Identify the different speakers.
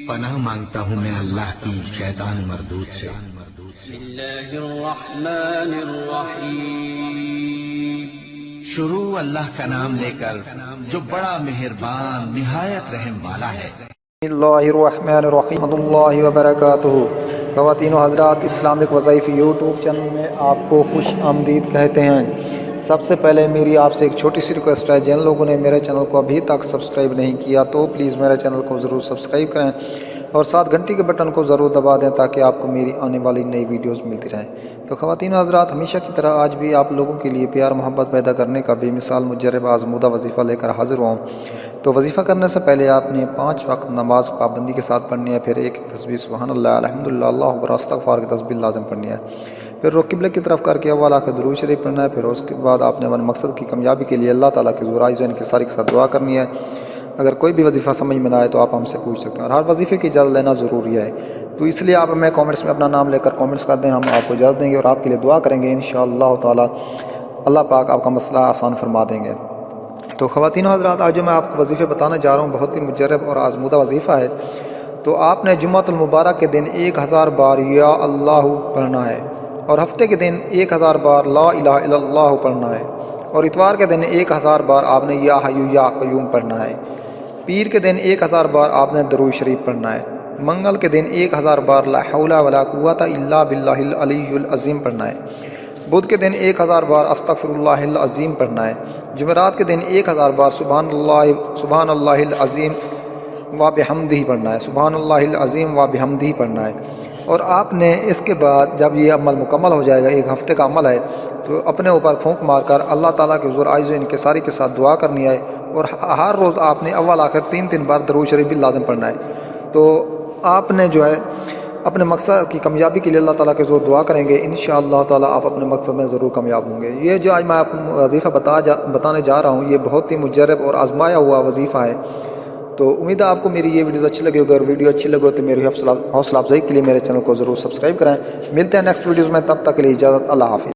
Speaker 1: پناہ مانگتا ہوں میں اللہ کی شیطان مردود سے۔
Speaker 2: بسم اللہ الرحمن الرحیم۔
Speaker 1: شروع اللہ کا نام لے کر جو بڑا مہربان نہایت رحم والا ہے۔
Speaker 3: بسم اللہ الرحمن الرحیم ورحمۃ اللہ وبرکاتہ۔ خواتین و حضرات، اسلامک وظائف یوٹیوب چینل میں آپ کو خوش آمدید کہتے ہیں۔ سب سے پہلے میری آپ سے ایک چھوٹی سی ریکویسٹ ہے، جن لوگوں نے میرے چینل کو ابھی تک سبسکرائب نہیں کیا تو پلیز میرے چینل کو ضرور سبسکرائب کریں اور ساتھ گھنٹی کے بٹن کو ضرور دبا دیں تاکہ آپ کو میری آنے والی نئی ویڈیوز ملتی رہیں۔ تو خواتین و حضرات، ہمیشہ کی طرح آج بھی آپ لوگوں کے لیے پیار محبت پیدا کرنے کا بے مثال مجرب آزمودہ وظیفہ لے کر حاضر ہوں۔ تو وظیفہ کرنے سے پہلے آپ نے 5 وقت نماز پابندی کے ساتھ پڑھنی ہے، پھر ایک تسبیح سبحان اللہ الحمدللہ اللہ اکبر استغفار کی تسبیح لازم پڑھنی ہے، پھر رخ قبلہ کی طرف کر کے اول آخر درود شریف پڑھنا ہے، پھر اس کے بعد آپ نے اپنے مقصد کی کامیابی کے لیے اللہ تعالیٰ کے ذرائع کے ساری کے ساتھ دعا کرنی ہے۔ اگر کوئی بھی وظیفہ سمجھ میں نہ آئے تو آپ ہم سے پوچھ سکتے ہیں، اور ہر وظیفے کی اجازت لینا ضروری ہے، تو اس لیے آپ ہمیں کامنٹس میں اپنا نام لے کر کامنٹس کر دیں، ہم آپ کو اجازت دیں گے اور آپ کے لیے دعا کریں گے انشاءاللہ تعالیٰ۔ اللہ پاک آپ کا مسئلہ آسان فرما دیں گے۔ تو خواتین و حضرات، آج جو میں آپ کو وظیفے بتانے جا رہا ہوں بہت ہی مجرب اور آزمودہ وظیفہ ہے۔ تو آپ نے جمعۃ المبارک کے دن 1000 بار یا اللہ پڑھنا ہے، اور ہفتے کے دن 1000 بار لا الہ الا اللہ پڑھنا ہے، اور اتوار کے دن 1000 بار آپ نے یا حی یا قیوم پڑھنا ہے، پیر کے دن 1000 بار آپ نے درود شریف پڑھنا ہے، منگل کے دن 1000 بار لا حول ولا قوت الا باللہ العلی العظیم پڑھنا ہے، بدھ کے دن 1000 بار استغفر اللہ العظیم پڑھنا ہے، جمعرات کے دن 1000 بار سبحان اللہ العظیم و بحمدہ پڑھنا ہے، سبحان اللہ العظیم و بحمدہ پڑھنا ہے۔ اور آپ نے اس کے بعد جب یہ عمل مکمل ہو جائے گا، ایک ہفتے کا عمل ہے، تو اپنے اوپر پھونک مار کر اللہ تعالیٰ کے حضور عز و انکساری کے ساتھ دعا کرنی ہے، اور ہر روز آپ نے اول آخر 3 بار درود شریف بھی لازم پڑھنا ہے۔ تو آپ نے جو ہے اپنے مقصد کی کامیابی کے لیے اللہ تعالیٰ کے حضور دعا کریں گے، انشاءاللہ تعالیٰ آپ اپنے مقصد میں ضرور کامیاب ہوں گے۔ یہ جو آج میں آپ کو وظیفہ بتانے جا رہا ہوں، یہ بہت ہی مجرب اور آزمایا ہوا وظیفہ ہے۔ تو امید ہے آپ کو میری یہ ویڈیوز اچھی لگے، اگر ویڈیو اچھی لگے تو میری حوصلہ افزائی کے لیے میرے چینل کو ضرور سبسکرائب کریں۔ ملتے ہیں نیکسٹ ویڈیوز میں، تب تک کے لیے اجازت، اللہ حافظ۔